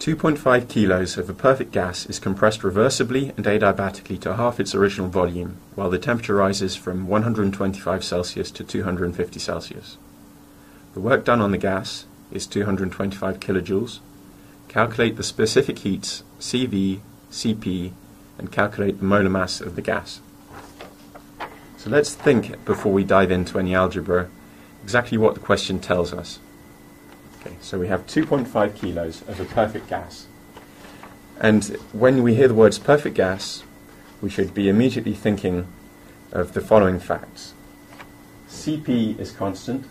2.5 kilos of a perfect gas is compressed reversibly and adiabatically to half its original volume, while the temperature rises from 125 Celsius to 250 Celsius. The work done on the gas is 225 kilojoules. Calculate the specific heats CV, Cp, and calculate the molar mass of the gas. So let's think, before we dive into any algebra, exactly what the question tells us. Okay, so we have 2.5 kilos of a perfect gas. And when we hear the words perfect gas, we should be immediately thinking of the following facts. Cp is constant.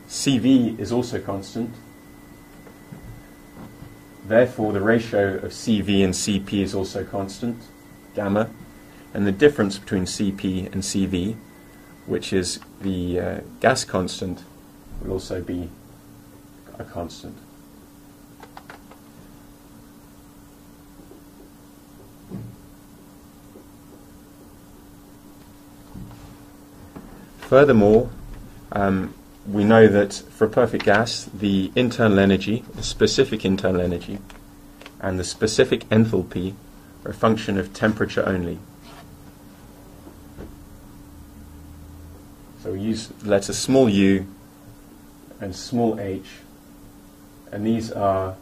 Cv is also constant. Therefore, the ratio of Cv and Cp is also constant, gamma. And the difference between Cp and Cv, which is the gas constant, will also be a constant. Furthermore, we know that for a perfect gas, the internal energy, the specific internal energy, and the specific enthalpy are a function of temperature only. So we use letters small u and small h, and these are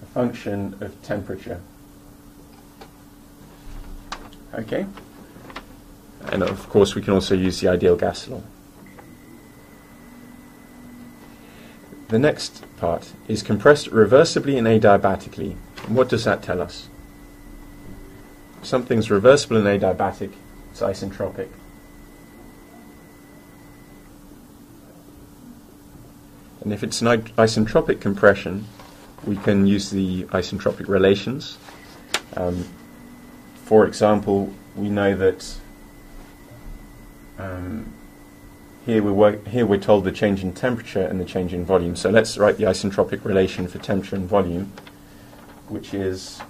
a function of temperature. Okay? And of course we can also use the ideal gas law. The next part is compressed reversibly and adiabatically. And what does that tell us? If something's reversible and adiabatic, it's isentropic. And if it's an isentropic compression, we can use the isentropic relations. For example, we know that here we're told the change in temperature and the change in volume. So let's write the isentropic relation for temperature and volume, which is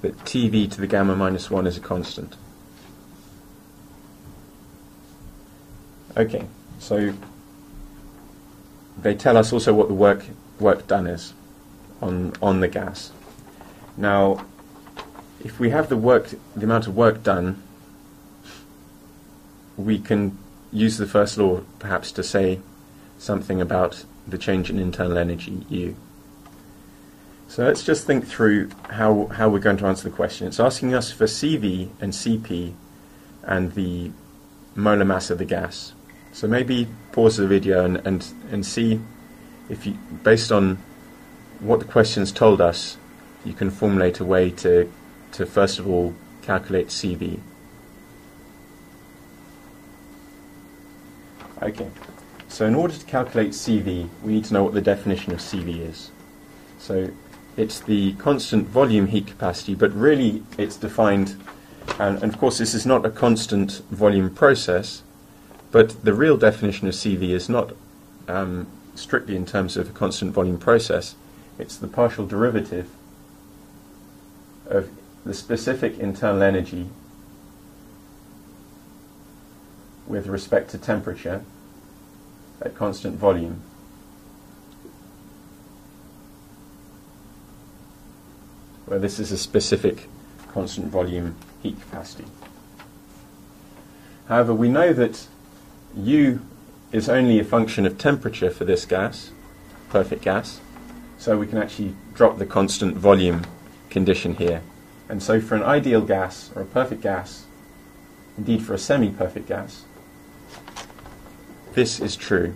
that Tv to the gamma minus 1 is a constant. Okay, so they tell us also what the work done is on the gas. Now, if we have the amount of work done, we can use the first law perhaps to say something about the change in internal energy, U. So let's just think through how we're going to answer the question. It's asking us for Cv and Cp and the molar mass of the gas. So maybe pause the video and see if you, based on what the question's told us, you can formulate a way to first of all calculate Cv. Okay, so in order to calculate Cv, we need to know what the definition of Cv is. So it's the constant volume heat capacity, but really it's defined, and of course this is not a constant volume process, but the real definition of Cv is not strictly in terms of a constant volume process. It's the partial derivative of the specific internal energy with respect to temperature at constant volume. Where this is a specific constant volume heat capacity. However, we know that U is only a function of temperature for this gas, perfect gas, so we can actually drop the constant volume condition here. And so for an ideal gas, or a perfect gas, indeed for a semi-perfect gas, this is true,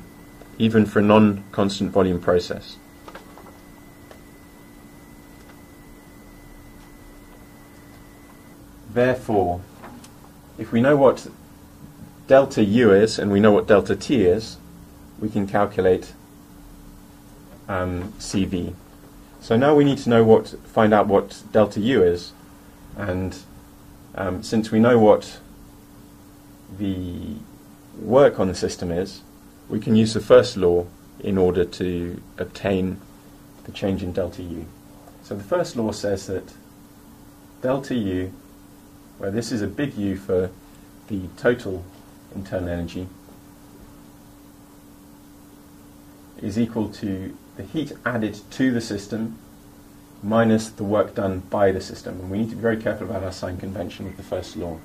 even for a non-constant volume process. Therefore, if we know what delta U is and we know what delta T is, we can calculate Cv. So now we need to find out what delta U is, and since we know what the work on the system is, we can use the first law in order to obtain the change in delta U. So the first law says that delta U, where this is a big U for the total internal energy, is equal to the heat added to the system minus the work done by the system. And we need to be very careful about our sign convention with the first law.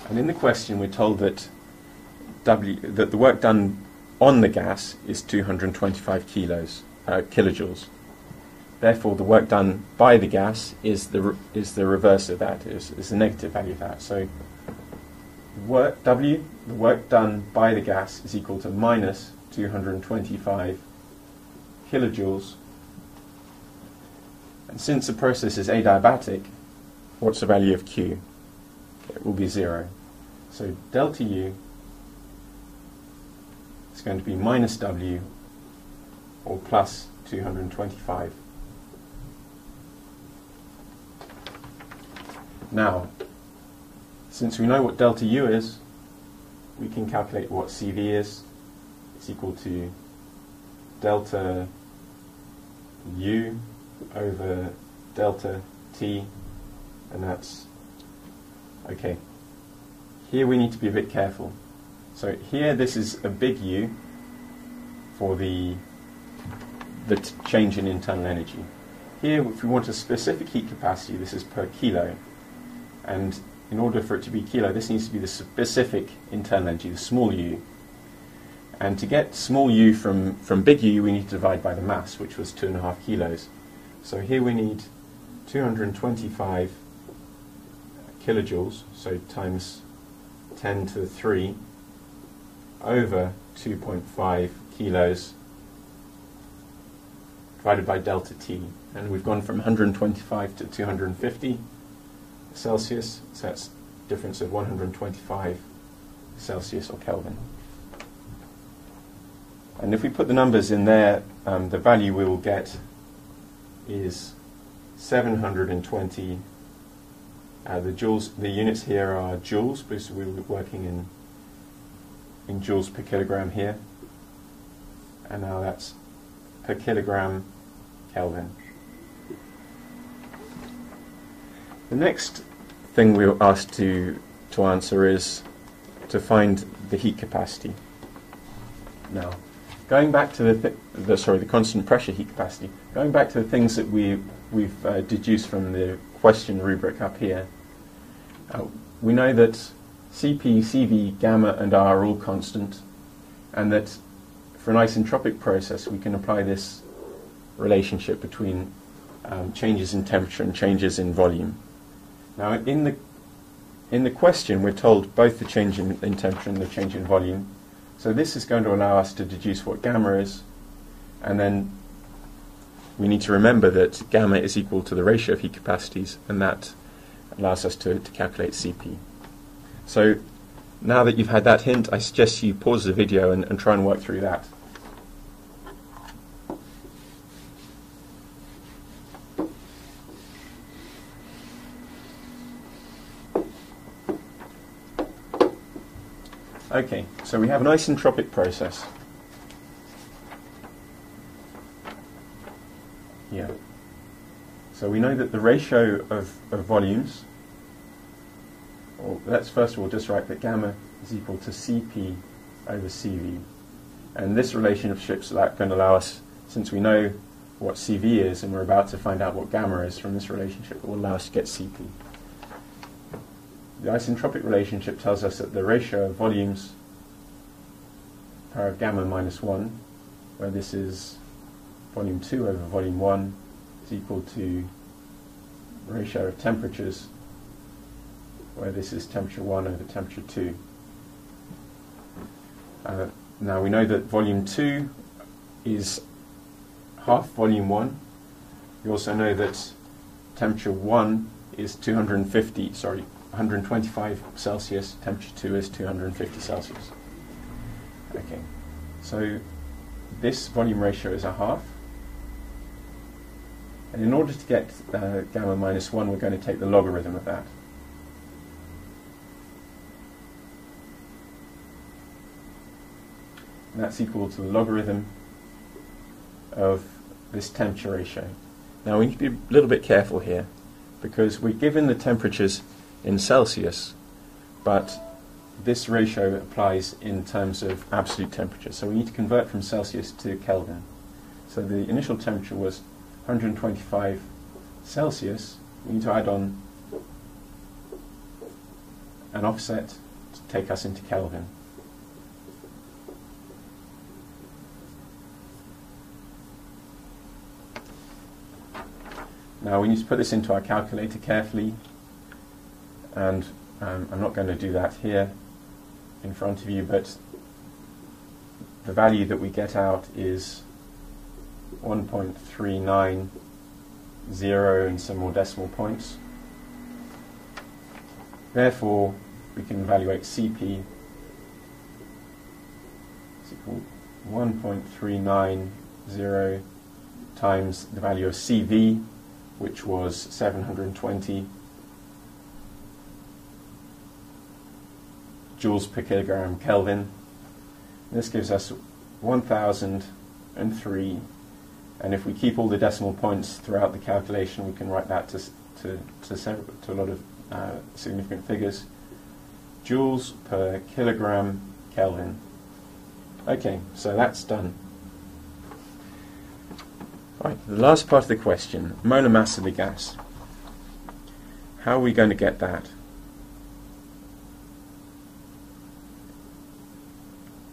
And in the question we're told that the work done on the gas is 225 kilojoules. Therefore, the work done by the gas is the reverse of that, is the negative value of that. So the work done by the gas is equal to minus 225 kilojoules. And since the process is adiabatic, what's the value of Q? It will be 0. So delta U is going to be minus W, or plus 225. Now, since we know what delta U is, we can calculate what CV is. It's equal to delta U over delta T, and that's okay. Here we need to be a bit careful. So here this is a big U for the change in internal energy. Here, if we want a specific heat capacity, this is per kilo. And in order for it to be kilo, this needs to be the specific internal energy, the small u. And to get small u from big U, we need to divide by the mass, which was 2.5 kilos. So here we need 225 kilojoules, so times 10 to the 3, over 2.5 kilos divided by delta T. And we've gone from 125 to 250 Celsius, so that's a difference of 125 Celsius or Kelvin. And if we put the numbers in there, the value we will get is 720. The units here are joules, because we were working in joules per kilogram here. And now that's per kilogram Kelvin. The next thing we were asked to answer is to find the heat capacity. Now, going back to the constant pressure heat capacity, going back to the things that we've deduced from the question rubric up here, we know that Cp, Cv, gamma and R are all constant, and that for an isentropic process we can apply this relationship between changes in temperature and changes in volume. Now, in the question we're told both the change in temperature and the change in volume. So this is going to allow us to deduce what gamma is, and then we need to remember that gamma is equal to the ratio of heat capacities, and that allows us to calculate Cp. So now that you've had that hint, I suggest you pause the video and try and work through that. Okay, so we have an isentropic process. Yeah. So we know that the ratio of volumes, or let's first of all just write that gamma is equal to Cp over Cv. And this relationship is going to allow us, since we know what Cv is and we're about to find out what gamma is from this relationship, it will allow us to get Cp. The isentropic relationship tells us that the ratio of volumes power of gamma minus 1, where this is volume 2 over volume 1, is equal to the ratio of temperatures, where this is temperature 1 over temperature 2. Now we know that volume 2 is half volume 1. We also know that temperature 1 is 125 Celsius, temperature 2 is 250 Celsius. Okay, so this volume ratio is a half. And in order to get gamma minus 1, we're going to take the logarithm of that. And that's equal to the logarithm of this temperature ratio. Now we need to be a little bit careful here. because we're given the temperatures in Celsius, but this ratio applies in terms of absolute temperature. So we need to convert from Celsius to Kelvin. So the initial temperature was 125 Celsius. We need to add on an offset to take us into Kelvin. Now we need to put this into our calculator carefully, and I'm not going to do that here in front of you, but the value that we get out is 1.390 and some more decimal points. Therefore, we can evaluate Cp is equal to 1.390 times the value of Cv, which was 720 joules per kilogram Kelvin. This gives us 1003, and if we keep all the decimal points throughout the calculation, we can write that to a lot of significant figures. Joules per kilogram Kelvin. Okay, so that's done. Right, the last part of the question, molar mass of the gas. How are we going to get that?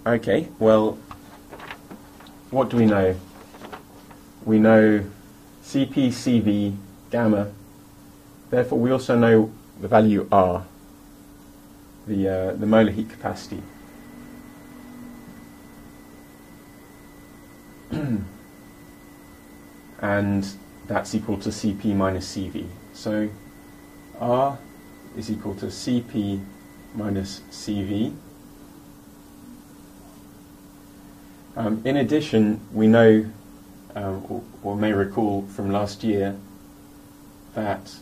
Okay, well, what do we know? We know Cp, Cv, gamma. Therefore, we also know the value R, the molar heat capacity. And that's equal to Cp minus Cv. So R is equal to Cp minus Cv. In addition, we know, or may recall from last year, that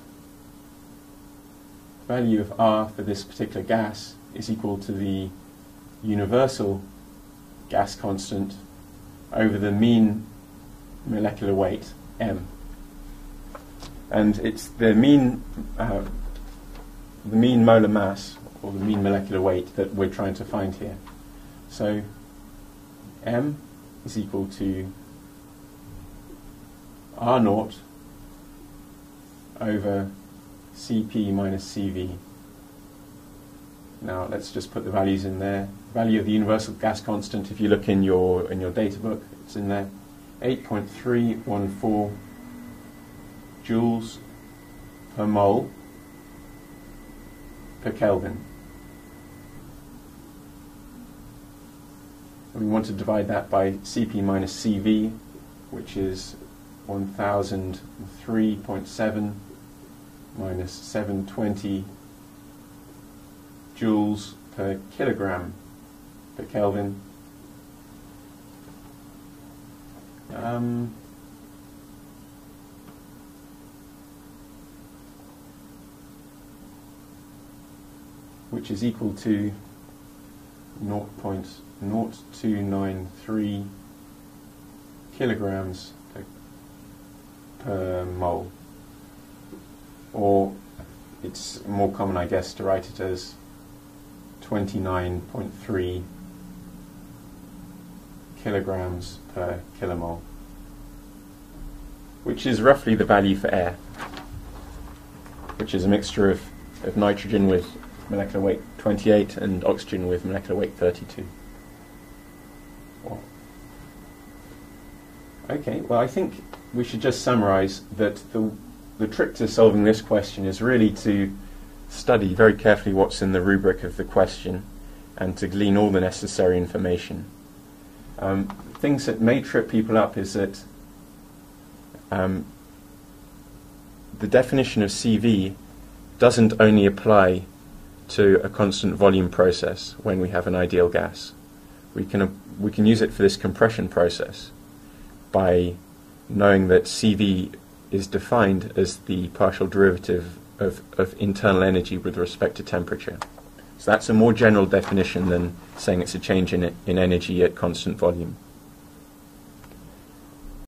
the value of R for this particular gas is equal to the universal gas constant over the mean molecular weight, m. And it's the mean molar mass, or the mean molecular weight, that we're trying to find here. So m is equal to R naught over Cp minus Cv. Now let's just put the values in there. Value of the universal gas constant, if you look in your data book, it's in there. 8.314 joules per mole per Kelvin. And we want to divide that by Cp minus Cv, which is 1003.7 minus 720 joules per kilogram per Kelvin. Which is equal to 0.0293 kilograms per mole. Or it's more common, I guess, to write it as 29.3 kilograms per kilomole, which is roughly the value for air, which is a mixture of nitrogen with molecular weight 28 and oxygen with molecular weight 32. Wow. Okay, well, I think we should just summarize that the trick to solving this question is really to study very carefully what's in the rubric of the question and to glean all the necessary information. Things that may trip people up is that the definition of Cv doesn't only apply to a constant volume process when we have an ideal gas. We can use it for this compression process by knowing that Cv is defined as the partial derivative of internal energy with respect to temperature. So that's a more general definition than saying it's a change in energy at constant volume.